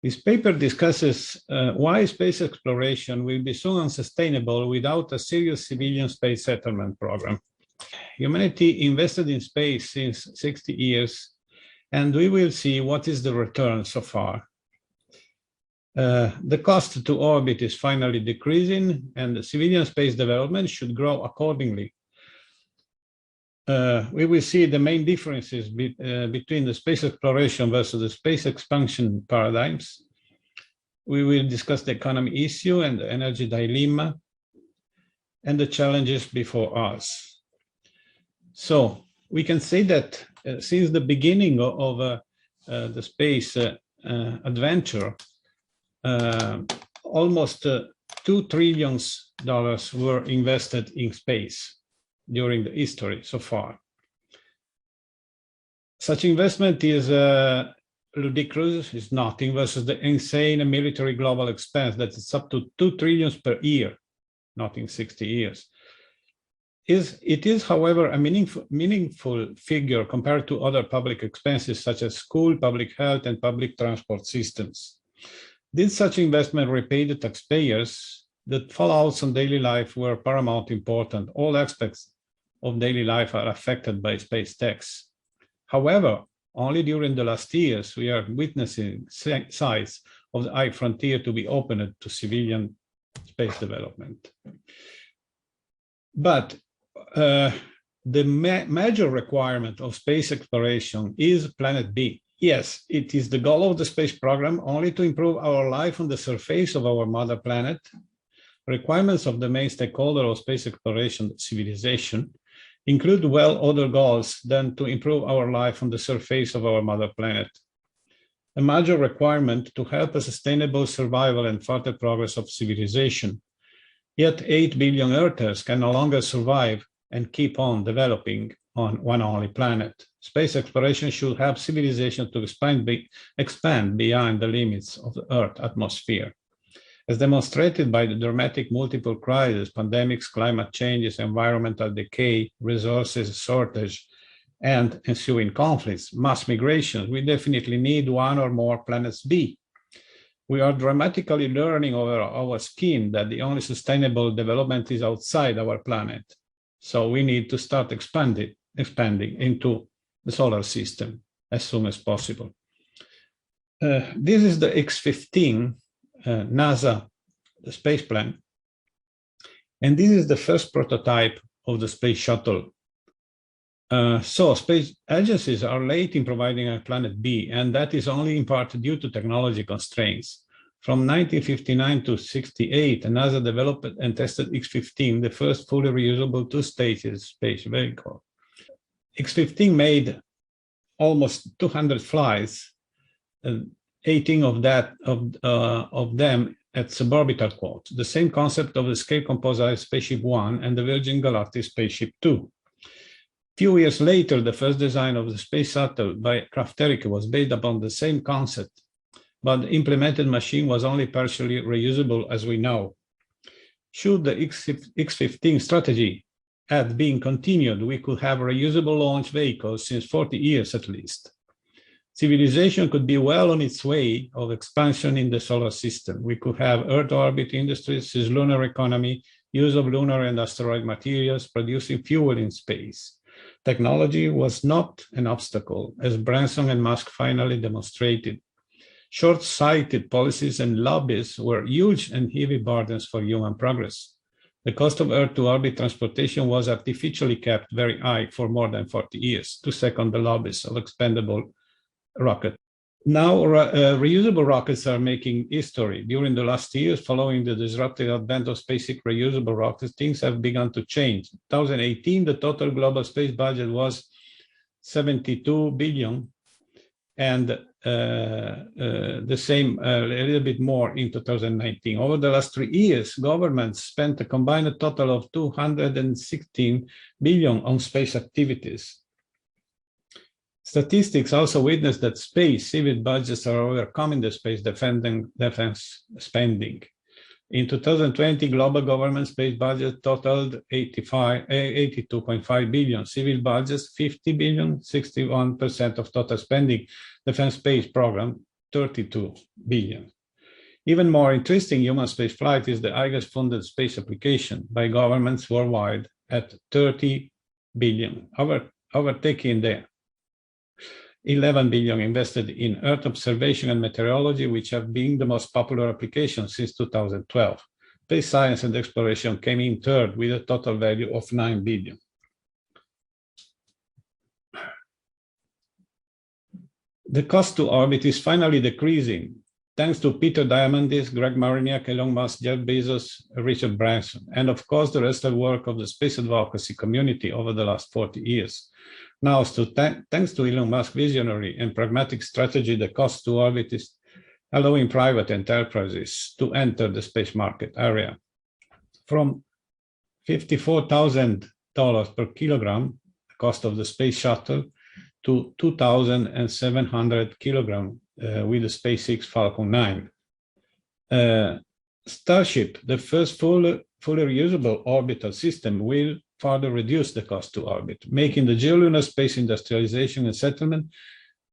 This paper discusses why space exploration will be so unsustainable without a serious civilian space settlement program. Humanity invested in space since 60 years, and we will see what is the return so far. The cost to orbit is finally decreasing, and the civilian space development should grow accordingly. We will see the main differences between the space exploration versus the space expansion paradigms. We will discuss the economy issue and the energy dilemma and the challenges before us. So we can say that since the beginning of the space adventure, almost $2 trillion were invested in space during the history so far. Such investment is ludicrous, is nothing versus the insane military global expense that is up to $2 trillion per year, not in 60 years. It is, however, a meaningful figure compared to other public expenses such as school, public health, and public transport systems. Did such investment repay the taxpayers? The fallouts on daily life were paramount important. All aspects of daily life are affected by space tax. However, only during the last years, we are witnessing sides of the high frontier to be opened to civilian space development. But the major requirement of space exploration is Planet B. Yes, it is the goal of the space program only to improve our life on the surface of our mother planet. Requirements of the main stakeholder of space exploration, civilization, include other goals than to improve our life on the surface of our mother planet. A major requirement to help a sustainable survival and further progress of civilization. Yet 8 billion Earthers can no longer survive and keep on developing on one only planet. Space exploration should help civilization to expand beyond the limits of the Earth atmosphere. As demonstrated by the dramatic multiple crises, pandemics, climate changes, environmental decay, resources shortage, and ensuing conflicts, mass migrations, we definitely need one or more planets B. We are dramatically learning over our skin that the only sustainable development is outside our planet. So we need to start expanding into the solar system as soon as possible. This is the X-15 NASA, the space plan. And this is the first prototype of the space shuttle. So space agencies are late in providing a planet B, and that is only in part due to technology constraints. From 1959 to 68, NASA developed and tested X-15, the first fully reusable two-stage space vehicle. X-15 made almost 200 flights, 18 of them at suborbital quad, the same concept of the scale composite Spaceship One and the Virgin Galactic Spaceship Two. Few years later, the first design of the space shuttle by Crafteric was based upon the same concept, but the implemented machine was only partially reusable, as we know. Should the X-15 strategy had been continued, we could have reusable launch vehicles since 40 years at least. Civilization could be well on its way of expansion in the solar system. We could have Earth orbit industries, cislunar economy, use of lunar and asteroid materials, producing fuel in space. Technology was not an obstacle, as Branson and Musk finally demonstrated. Short-sighted policies and lobbies were huge and heavy burdens for human progress. The cost of Earth-to-orbit transportation was artificially kept very high for more than 40 years to second the lobbies of expendable rocket. Now, reusable rockets are making history. During the last years, following the disruptive advent of SpaceX reusable rockets, things have begun to change. In 2018, the total global space budget was 72 billion, and the same, a little bit more in 2019. Over the last 3 years, governments spent a combined total of 216 billion on space activities. Statistics also witness that space civil budgets are overcoming the space defense spending. In 2020, global government space budget totaled 82.5 billion, civil budgets 50 billion, 61% of total spending. Defense space program 32 billion. Even more interesting, human spaceflight is the highest funded space application by governments worldwide at 30 billion, overtaking the 11 billion invested in Earth observation and meteorology, which have been the most popular applications since 2012. Space science and exploration came in third with a total value of 9 billion. The cost to orbit is finally decreasing, thanks to Peter Diamandis, Greg Mariniak, Elon Musk, Jeff Bezos, Richard Branson, and of course the rest of the work of the space advocacy community over the last 40 years. Now, thanks to Elon Musk's visionary and pragmatic strategy, the cost to orbit is allowing private enterprises to enter the space market area. From $54,000 per kilogram, the cost of the space shuttle, to 2,700 kilograms with the SpaceX Falcon 9. Starship, the first fully reusable orbital system, will further reduce the cost to orbit, making the geolunar space industrialization and settlement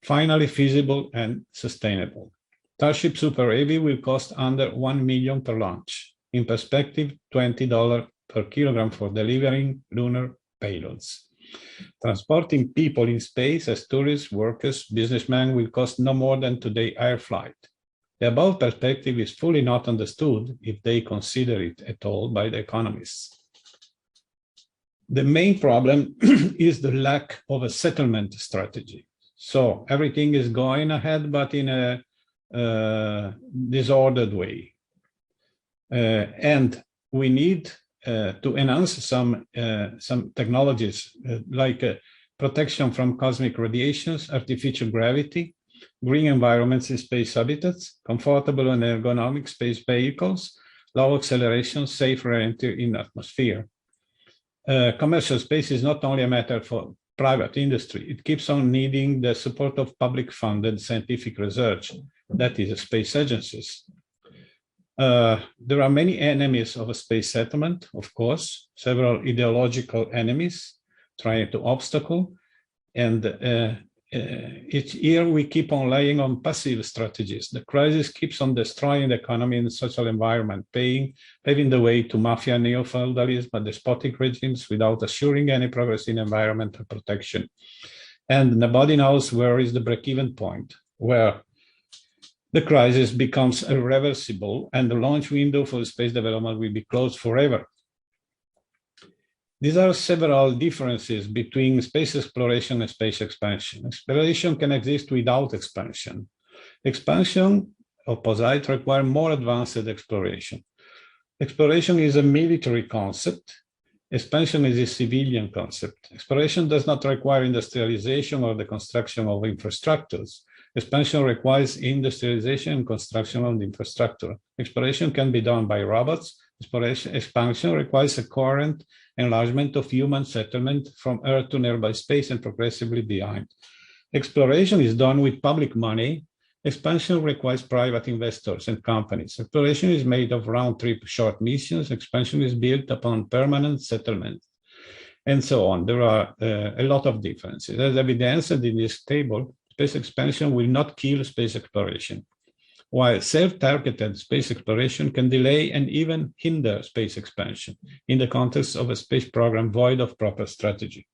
finally feasible and sustainable. Starship Super Heavy will cost under $1 million per launch. In perspective, $20 per kilogram for delivering lunar payloads. Transporting people in space as tourists, workers, businessmen will cost no more than today's air flight. The above perspective is fully not understood, if they consider it at all, by the economists. The main problem is the lack of a settlement strategy. So everything is going ahead, but in a disordered way. And we need to enhance some technologies like protection from cosmic radiations, artificial gravity, green environments in space habitats, comfortable and ergonomic space vehicles, low acceleration, safe re-entry in atmosphere. Commercial space is not only a matter for private industry, it keeps on needing the support of public funded scientific research, that is space agencies. There are many enemies of a space settlement, of course, several ideological enemies trying to obstacle, and each year we keep on laying on passive strategies. The crisis keeps on destroying the economy and social environment, paving the way to mafia, neo-feudalism, and despotic regimes without assuring any progress in environmental protection. And nobody knows where is the break-even point, where the crisis becomes irreversible and the launch window for space development will be closed forever. These are several differences between space exploration and space expansion. Exploration can exist without expansion. Expansion, opposite, requires more advanced exploration. Exploration is a military concept. Expansion is a civilian concept. Exploration does not require industrialization or the construction of infrastructures. Expansion requires industrialization and construction of the infrastructure. Exploration can be done by robots. Expansion requires a coherent enlargement of human settlement from Earth to nearby space and progressively beyond. Exploration is done with public money. Expansion requires private investors and companies. Exploration is made of round-trip short missions. Expansion is built upon permanent settlement, and so on. There are a lot of differences. As evidenced in this table, space expansion will not kill space exploration, while self-targeted space exploration can delay and even hinder space expansion in the context of a space program void of proper strategy.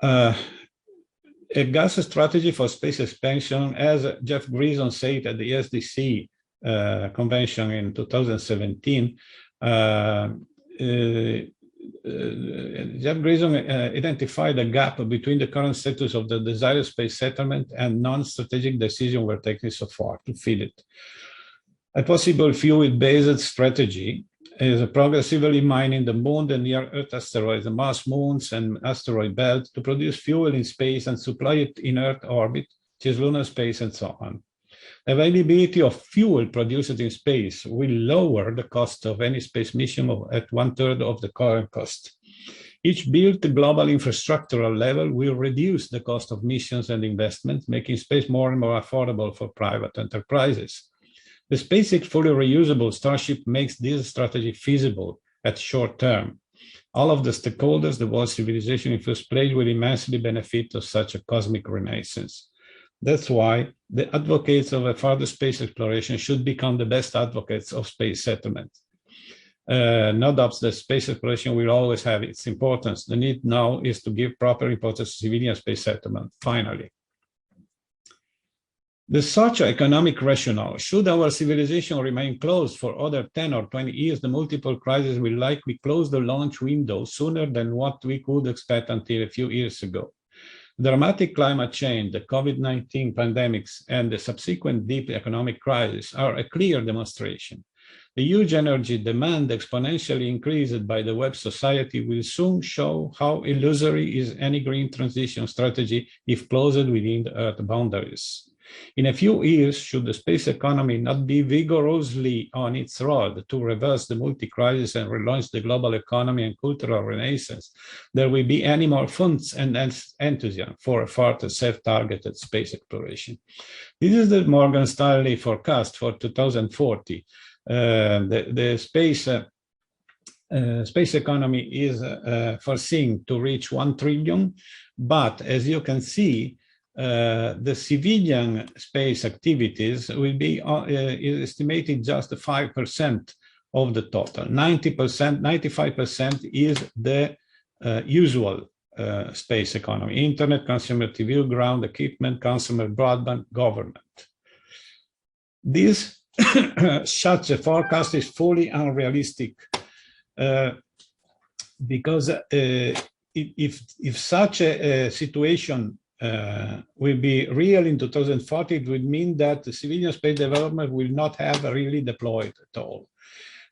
A gas strategy for space expansion, as Jeff Grison said at the SDC convention in 2017, Jeff Grison identified a gap between the current status of the desired space settlement and non-strategic decisions were taken so far to fill it. A possible fuel-based strategy is progressively mining the moon, the near-Earth asteroids, the Mars moons and asteroid belt to produce fuel in space and supply it in Earth orbit, cislunar space, and so on. Availability of fuel produced in space will lower the cost of any space mission at 1/3 of the current cost. Each built global infrastructural level will reduce the cost of missions and investments, making space more and more affordable for private enterprises. The SpaceX fully reusable Starship makes this strategy feasible at short term. All of the stakeholders, the world civilization in first place, will immensely benefit of such a cosmic renaissance. That's why the advocates of a further space exploration should become the best advocates of space settlement. No doubt that space exploration will always have its importance. The need now is to give proper importance to civilian space settlement, finally. The socio-economic rationale: should our civilization remain closed for other 10 or 20 years, the multiple crises will likely close the launch window sooner than what we could expect until a few years ago. Dramatic climate change, the COVID-19 pandemics, and the subsequent deep economic crisis are a clear demonstration. The huge energy demand exponentially increased by the web society will soon show how illusory is any green transition strategy if closed within the Earth boundaries. In a few years, should the space economy not be vigorously on its road to reverse the multi-crisis and relaunch the global economy and cultural renaissance, there will be any more funds and enthusiasm for a further self-targeted space exploration. This is the Morgan Stanley forecast for 2040. The space economy is foreseen to reach 1 trillion, but as you can see, the civilian space activities will be estimated just 5% of the total. 90%, 95% is the usual space economy: internet, consumer TV, ground equipment, consumer broadband, government. This such a forecast is fully unrealistic because if such a situation will be real in 2040, it would mean that the civilian space development will not have really deployed at all.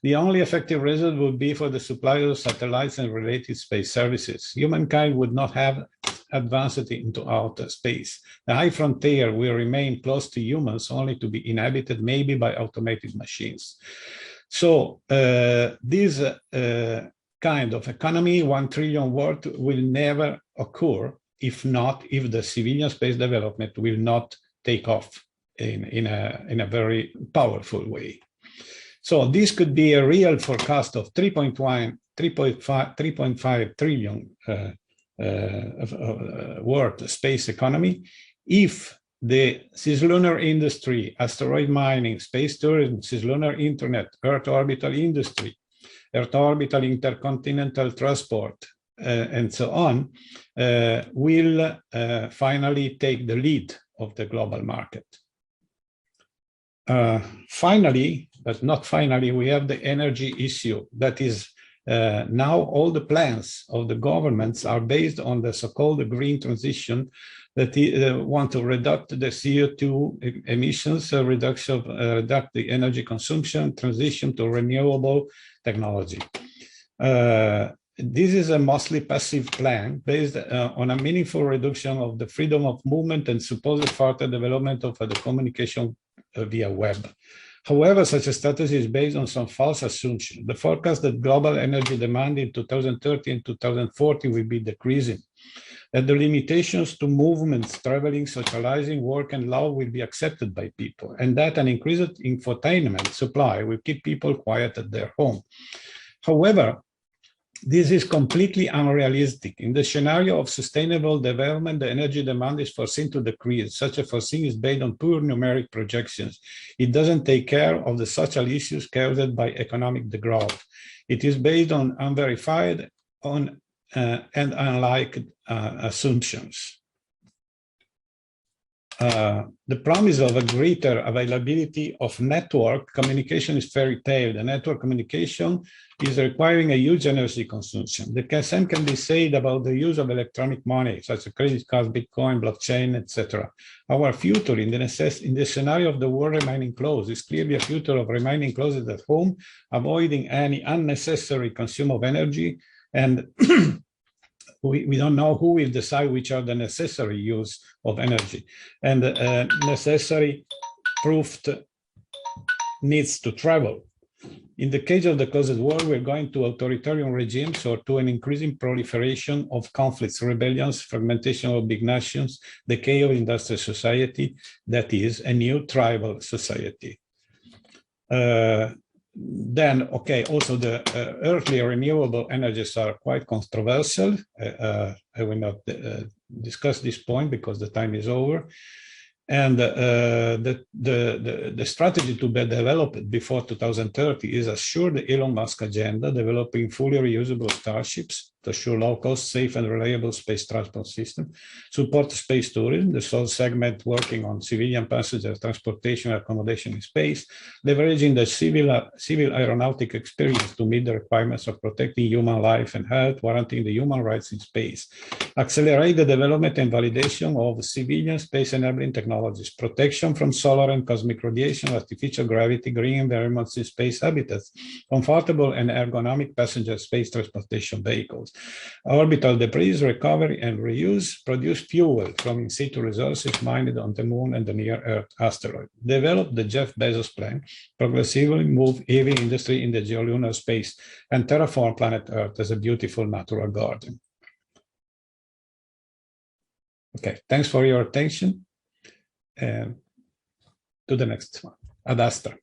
The only effective result would be for the suppliers of satellites and related space services. Humankind would not have advanced into outer space. The high frontier will remain close to humans, only to be inhabited maybe by automated machines. So this kind of economy, 1 trillion worth, will never occur if the civilian space development will not take off in a very powerful way. So this could be a real forecast of 3.5 trillion worth space economy if the cislunar industry, asteroid mining, space tourism, cislunar internet, Earth orbital industry, Earth orbital intercontinental transport, and so on, will finally take the lead of the global market. Finally, but not finally, we have the energy issue. That is, now all the plans of the governments are based on the so-called green transition that want to reduce the CO2 emissions, reduct the energy consumption, transition to renewable technology. This is a mostly passive plan based on a meaningful reduction of the freedom of movement and supposed further development of the communication via web. However, such a strategy is based on some false assumption. The forecast that global energy demand in 2030 and 2040 will be decreasing, that the limitations to movements, traveling, socializing, work, and love will be accepted by people, and that an increased infotainment supply will keep people quiet at their home. However, this is completely unrealistic. In the scenario of sustainable development, the energy demand is foreseen to decrease. Such a foreseen is based on pure numeric projections. It doesn't take care of the social issues caused by economic degrowth. It is based on unverified and unliked assumptions. The promise of a greater availability of network communication is fairy tale. The network communication is requiring a huge energy consumption. The same can be said about the use of electronic money, such as credit cards, Bitcoin, blockchain, etc. Our future in the scenario of the world remaining closed is clearly a future of remaining closed at home, avoiding any unnecessary consume of energy, and we don't know who will decide which are the necessary use of energy, and necessary proved needs to travel. In the case of the closed world, we're going to authoritarian regimes or to an increasing proliferation of conflicts, rebellions, fragmentation of big nations, decay of industrial society, that is, a new tribal society. Then, okay, also the earthly renewable energies are quite controversial. I will not discuss this point because the time is over. And the strategy to be developed before 2030 is assure the Elon Musk agenda, developing fully reusable starships to assure low-cost, safe, and reliable space transport system, support space tourism, the sole segment working on civilian passenger transportation and accommodation in space, leveraging the civil aeronautic experience to meet the requirements of protecting human life and health, warranting the human rights in space, accelerate the development and validation of civilian space-enabling technologies, protection from solar and cosmic radiation, artificial gravity, green environments in space habitats, comfortable and ergonomic passenger space transportation vehicles, orbital debris recovery and reuse, produce fuel from in situ resources mined on the moon and the near-Earth asteroid, develop the Jeff Bezos plan, progressively move heavy industry in the geolunar space, and terraform planet Earth as a beautiful natural garden. Okay, thanks for your attention. And to the next one, Ad Astra.